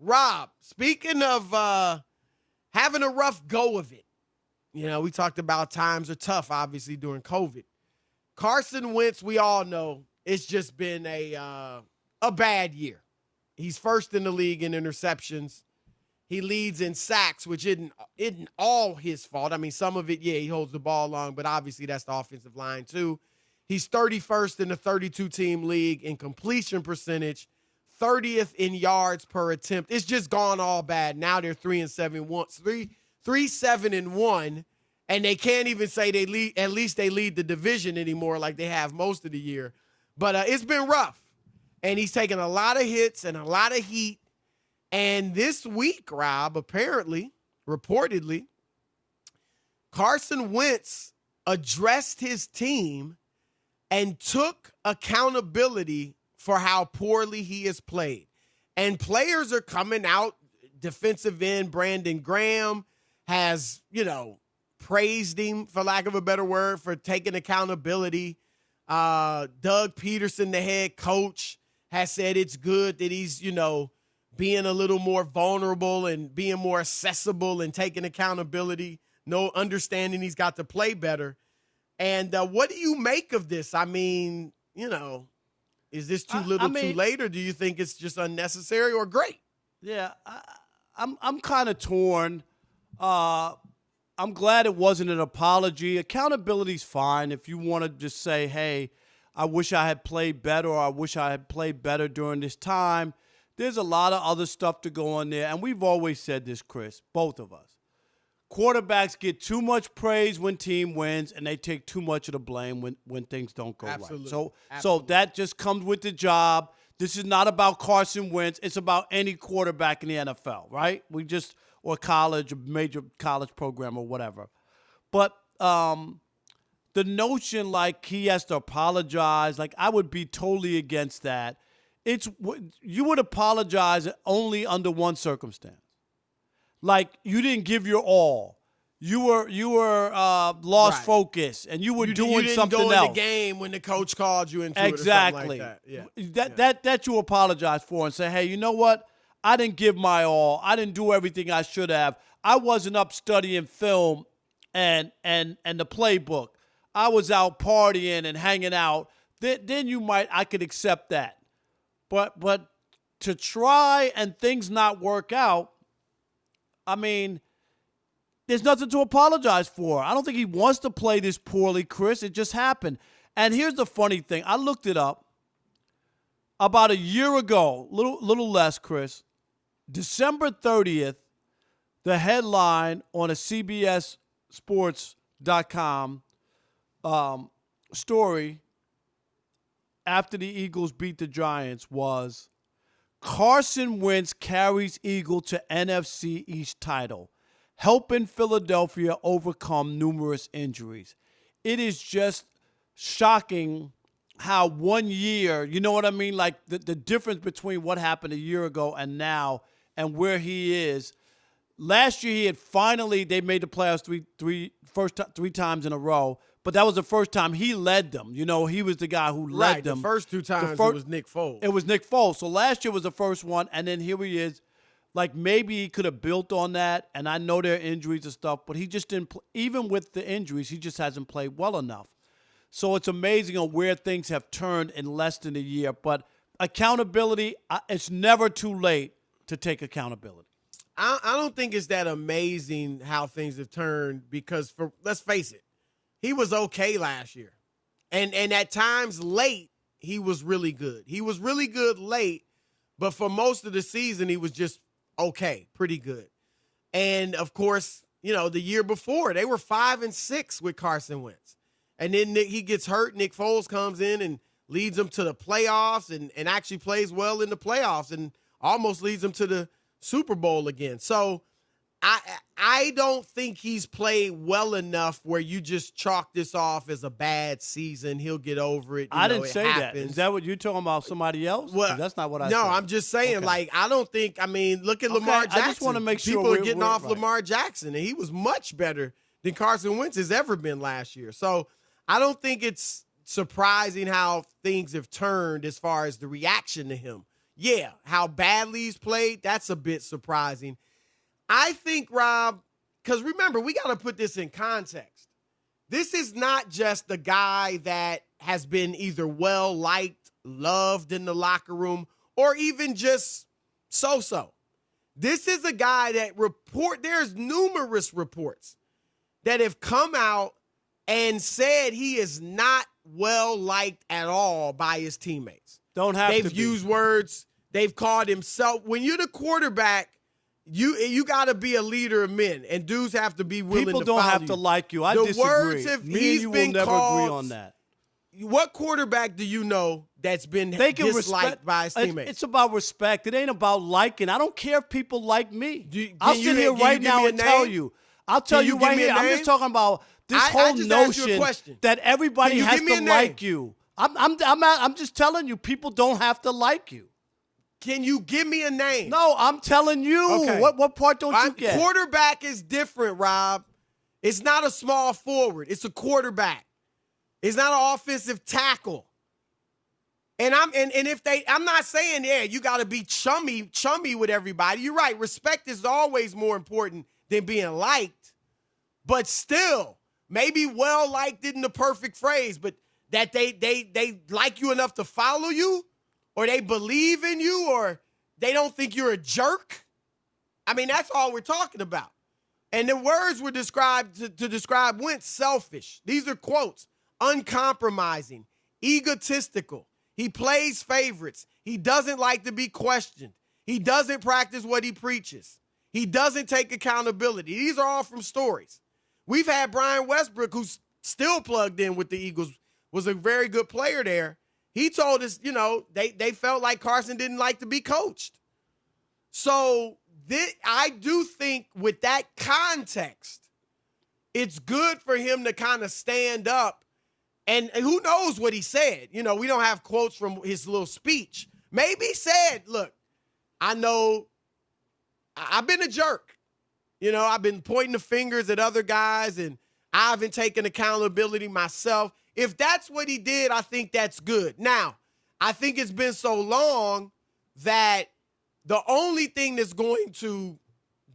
Rob, speaking of having a rough go of it, we talked about times are tough, obviously, during COVID. Carson Wentz, we all know, it's just been a bad year. He's first in the league in interceptions. He leads in sacks, which isn't all his fault. I mean, some of it, he holds the ball long, but obviously that's the offensive line too. He's 31st in the 32-team league in completion percentage, 30th in yards per attempt. It's just gone all bad. Now they're 3-7-1, and they can't even say they lead. At least they lead the division anymore, like they have most of the year. But it's been rough, and he's taken a lot of hits and a lot of heat. And this week, Rob, reportedly, Carson Wentz addressed his team and took accountability for how poorly he has played. And players are coming out. Defensive end Brandon Graham has, praised him, for lack of a better word, for taking accountability. Doug Peterson, the head coach, has said it's good that he's, being a little more vulnerable and being more accessible and taking accountability, understanding he's got to play better. And what do you make of this? I mean, is this too little, too late, or do you think it's just unnecessary or great? Yeah, I'm kind of torn. I'm glad it wasn't an apology. Accountability's fine if you want to just say, hey, I wish I had played better, or I wish I had played better during this time. There's a lot of other stuff to go on there, and we've always said this, Chris, both of us. Quarterbacks get too much praise when team wins, and they take too much of the blame when things don't go right. So that just comes with the job. This is not about Carson Wentz. It's about any quarterback in the NFL, right? Or college, a major college program or whatever. But the notion like he has to apologize, like I would be totally against that. You would apologize only under one circumstance. Like you didn't give your all. You were lost focus, and you were doing something else. You didn't go in the game when the coach called you into exactly. it or something like that. That you apologize for and say, hey, you know what? I didn't give my all. I didn't do everything I should have. I wasn't up studying film and the playbook. I was out partying and hanging out. Then I could accept that. But to try and things not work out, I mean, there's nothing to apologize for. I don't think he wants to play this poorly, Chris. It just happened. And here's the funny thing. I looked it up. About a year ago, little less, Chris, December 30th, the headline on a CBSSports.com story after the Eagles beat the Giants was Carson Wentz carries Eagle to NFC East title, helping Philadelphia overcome numerous injuries. It is just shocking how 1 year, you know what I mean? Like the difference between what happened a year ago and now and where he is. Last year, they made the playoffs three times in a row, but that was the first time he led them. He was the guy who led them. The first two times it was Nick Foles. It was Nick Foles. So last year was the first one, and then here he is. Like maybe he could have built on that, and I know there are injuries and stuff, but he just didn't even with the injuries, he just hasn't played well enough. So it's amazing on where things have turned in less than a year. But accountability, it's never too late to take accountability. I don't think it's that amazing how things have turned because, let's face it, he was okay last year. And at times late, he was really good. He was really good late, but for most of the season, he was just okay, pretty good. And, of course, the year before, they were 5-6 with Carson Wentz. And then he gets hurt. Nick Foles comes in and leads them to the playoffs and actually plays well in the playoffs and almost leads them to the Super Bowl again. So I don't think he's played well enough where you just chalk this off as a bad season. He'll get over it. I didn't say that. Is that what you're talking about, somebody else? Well, that's not what I said. No, I'm just saying, I don't think, look at Lamar Jackson. I just want to make sure people are getting off right. Lamar Jackson, and he was much better than Carson Wentz has ever been last year. So I don't think it's surprising how things have turned as far as the reaction to him. yeah, how badly he's played, that's a bit surprising. I think, Rob, because remember, we got to put this in context. This is not just the guy that has been either well-liked, loved in the locker room, or even just so-so. This is a guy that there's numerous reports that have come out and said he is not well-liked at all by his teammates. They've used words. They've called himself. When you're the quarterback, you got to be a leader of men, and dudes have to be willing to follow you. People don't have to like you. I disagree. Me and you will never agree on that. What quarterback do you know that's been disliked by his teammates? It's about respect. It ain't about liking. I don't care if people like me. I'll sit here right now and tell you. I'll tell you right here. I'm just talking about this whole notion that everybody has to like you. I'm just telling you, people don't have to like you. Can you give me a name? No, I'm telling you. Okay. What part don't you get? Quarterback is different, Rob. It's not a small forward. It's a quarterback. It's not an offensive tackle. And I'm not saying, yeah, you got to be chummy with everybody. You're right. Respect is always more important than being liked. But still, maybe well-liked isn't the perfect phrase, but that they like you enough to follow you, or they believe in you, or they don't think you're a jerk. I mean, that's all we're talking about. And the words were described to describe Wentz: selfish. These are quotes. Uncompromising, egotistical. He plays favorites. He doesn't like to be questioned. He doesn't practice what he preaches. He doesn't take accountability. These are all from stories. We've had Brian Westbrook, who's still plugged in with the Eagles, was a very good player there. He told us, they felt like Carson didn't like to be coached. So I do think with that context, it's good for him to kind of stand up. And who knows what he said? We don't have quotes from his little speech. Maybe he said, look, I know I've been a jerk. I've been pointing the fingers at other guys, and I haven't taken accountability myself. If that's what he did, I think that's good. Now, I think it's been so long that the only thing that's going to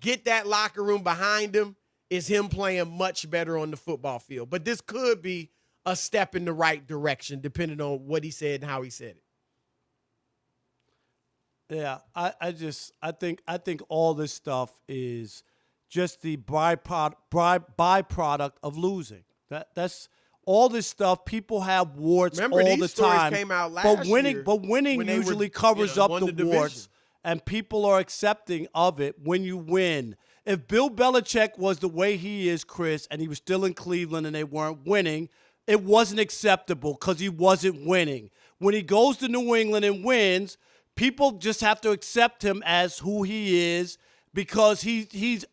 get that locker room behind him is him playing much better on the football field. But this could be a step in the right direction, depending on what he said and how he said it. Yeah, I think all this stuff is just the byproduct of losing. That's all this stuff. People have warts all the time. Came out last year, but winning usually covers up the warts, and people are accepting of it when you win. If Bill Belichick was the way he is, Chris, and he was still in Cleveland and they weren't winning, it wasn't acceptable because he wasn't winning. When he goes to New England and wins, people just have to accept him as who he is because he's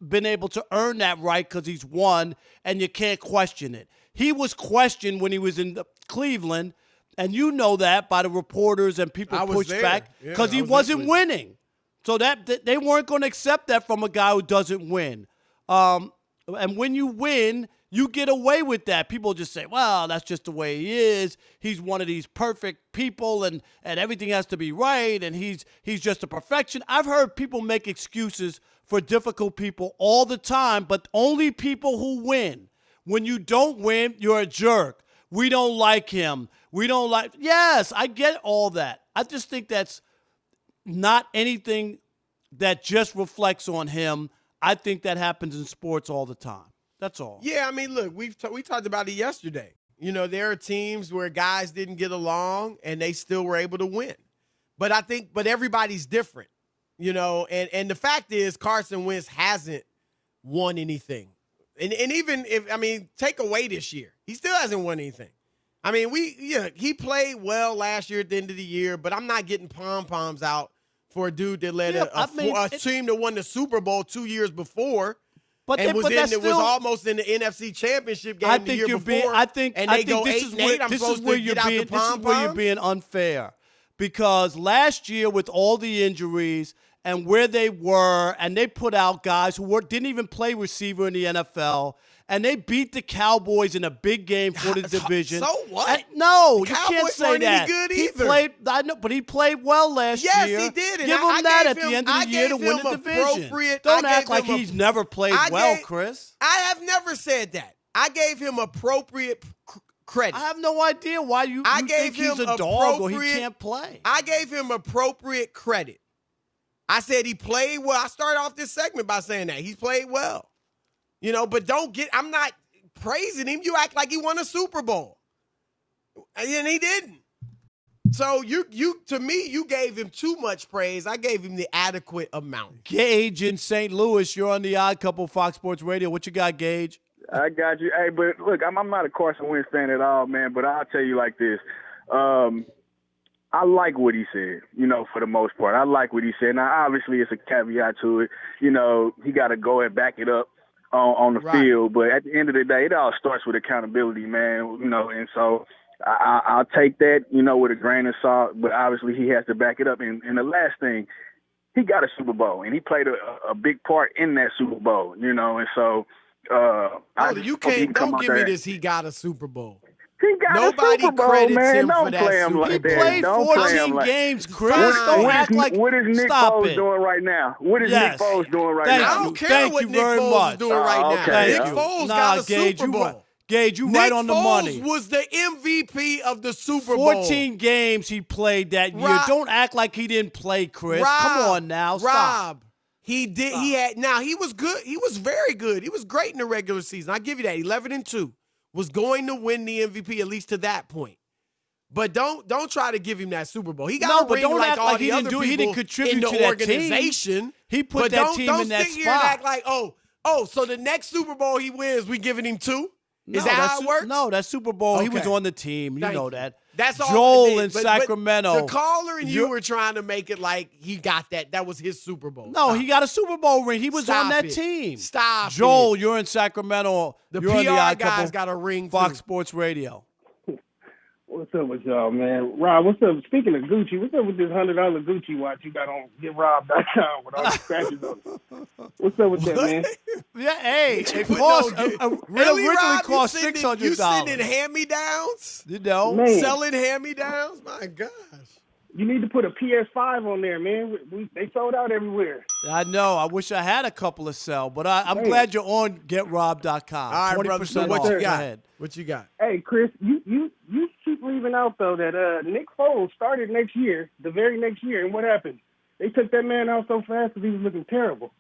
been able to earn that right because he's won, and you can't question it. He was questioned when he was in Cleveland, and you know that by the reporters and people pushed back because he wasn't winning. So that they weren't going to accept that from a guy who doesn't win. And when you win, you get away with that. People just say, well, that's just the way he is. He's one of these perfect people, and everything has to be right, and he's just a perfection. I've heard people make excuses for difficult people all the time, but only people who win. When you don't win, you're a jerk. We don't like him. Yes, I get all that. I just think that's not anything that just reflects on him. I think that happens in sports all the time. That's all. Yeah, I mean, look, we talked about it yesterday. There are teams where guys didn't get along and they still were able to win. But everybody's different, and the fact is Carson Wentz hasn't won anything. And even take away this year, he still hasn't won anything. I mean, he played well last year at the end of the year, but I'm not getting pom-poms out for a dude that led a team that won the Super Bowl 2 years before. Was almost in the NFC Championship game the year before. This is where you're being unfair, because last year with all the injuries and where they were, and they put out guys who didn't even play receiver in the NFL, and they beat the Cowboys in a big game for the division. So what? No, the you Cowboys can't say weren't that. Any good he either. played, I know, but he played well last year. Yes, he did. And Give him I that gave at the him- end of I the year to gave win him the division. appropriate- Don't I act gave like him a- he's never played I well, gave- Chris. I have never said that. I gave him appropriate credit. I have no idea why you think he's a dog or he can't play. I gave him appropriate credit. I said he played well. I started off this segment by saying that. He's played well. But I'm not praising him. You act like he won a Super Bowl. And he didn't. So to me, you gave him too much praise. I gave him the adequate amount. Gage in St. Louis, you're on the Odd Couple Fox Sports Radio. What you got, Gage? I got you. Hey, but look, I'm not a Carson Wentz fan at all, man, but I'll tell you like this. I like what he said, for the most part. I like what he said. Now, obviously, it's a caveat to it. He got to go and back it up on the field. But at the end of the day, it all starts with accountability, man, and so I'll take that, with a grain of salt. But obviously, he has to back it up. And the last thing, he got a Super Bowl, and he played a big part in that Super Bowl, and so you can't. Don't give me this. He got a Super Bowl. He got Nobody a Super Bowl, credits man. him Don't for that play him Super like He that. played Don't play 14 him like games, Chris. Fine. Don't act like. What is Nick Stop Foles it. doing right now? What is Yes. Nick Foles doing right Thank now? I don't care Thank what you Nick very Foles much. is doing right now. okay. Nick Thank you. Foles got a Gage, Super Bowl. Gage, you Nick right on the Foles money. was the MVP of the Super Bowl. 14 games he played that year. Rob- Don't act like he didn't play, Chris. Rob, Come on now. Stop. Rob, he did. Stop. He was good. He was very good. He was great in the regular season. I give you that. 11-2 was going to win the MVP at least to that point. But don't try to give him that Super Bowl. He got a ring don't like act all like the he other didn't do. people He didn't contribute in the to that organization. team. He put But that team in that don't sit here and spot. act like, so the next Super Bowl he wins, we giving him 2? Is No, that how it works? No, that Super Bowl, he was Okay. on the team. You Thank know you. that. That's all. Joel in but Sacramento. the caller and you were trying to make it like he got that. That was his Super Bowl. No, Stop. he got a Super Bowl ring. He was Stop on that it. team. Stop Joel, it. you're in Sacramento. The you're on the PR Odd guy's Couple got a ring Fox too. Sports Radio. What's up with y'all, man? Rob, what's up? Speaking of Gucci, what's up with this $100 Gucci watch you got on GetRob.com with all the scratches on it? What's up with that, man? Yeah, hey, it But cost. no, It really, originally Rob, cost you sending $600. hand-me-downs? You know, Man. Selling hand-me-downs? My gosh. You need to put a PS5 on there, man. They sold out everywhere. I know. I wish I had a couple to sell, but I'm Man. glad you're on GetRob.com. All right, brother. So 20% what off. you Go got? ahead. What you got? Hey, Chris, you keep leaving out, though, that Nick Foles started next year, the very next year, and what happened? They took that man out so fast because he was looking terrible.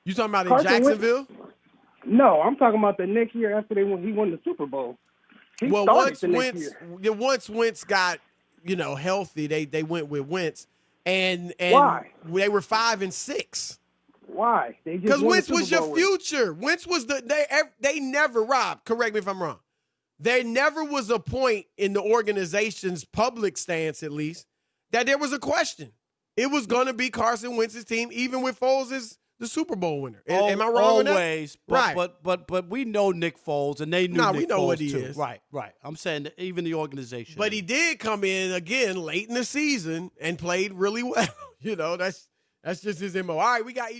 You talking about in Carson Wentz- Jacksonville? No, I'm talking about the next year after he won the Super Bowl. He Well, started the next year. once Wentz got, healthy, they went with Wentz. And Why? they were 5-6. Why? They just Because won the Wentz Super was your Bowl with him. future. Wentz was they never, Rob, correct me if I'm wrong. There never was a point in the organization's public stance, at least, that there was a question. It was going to be Carson Wentz's team, even with Foles as the Super Bowl winner. Am I wrong on that? Always. But we know Nick Foles, and they knew Nick we know Foles what he too. is. Right. I'm saying that even the organization. But he did come in again late in the season and played really well. That's just his MO. All right, we got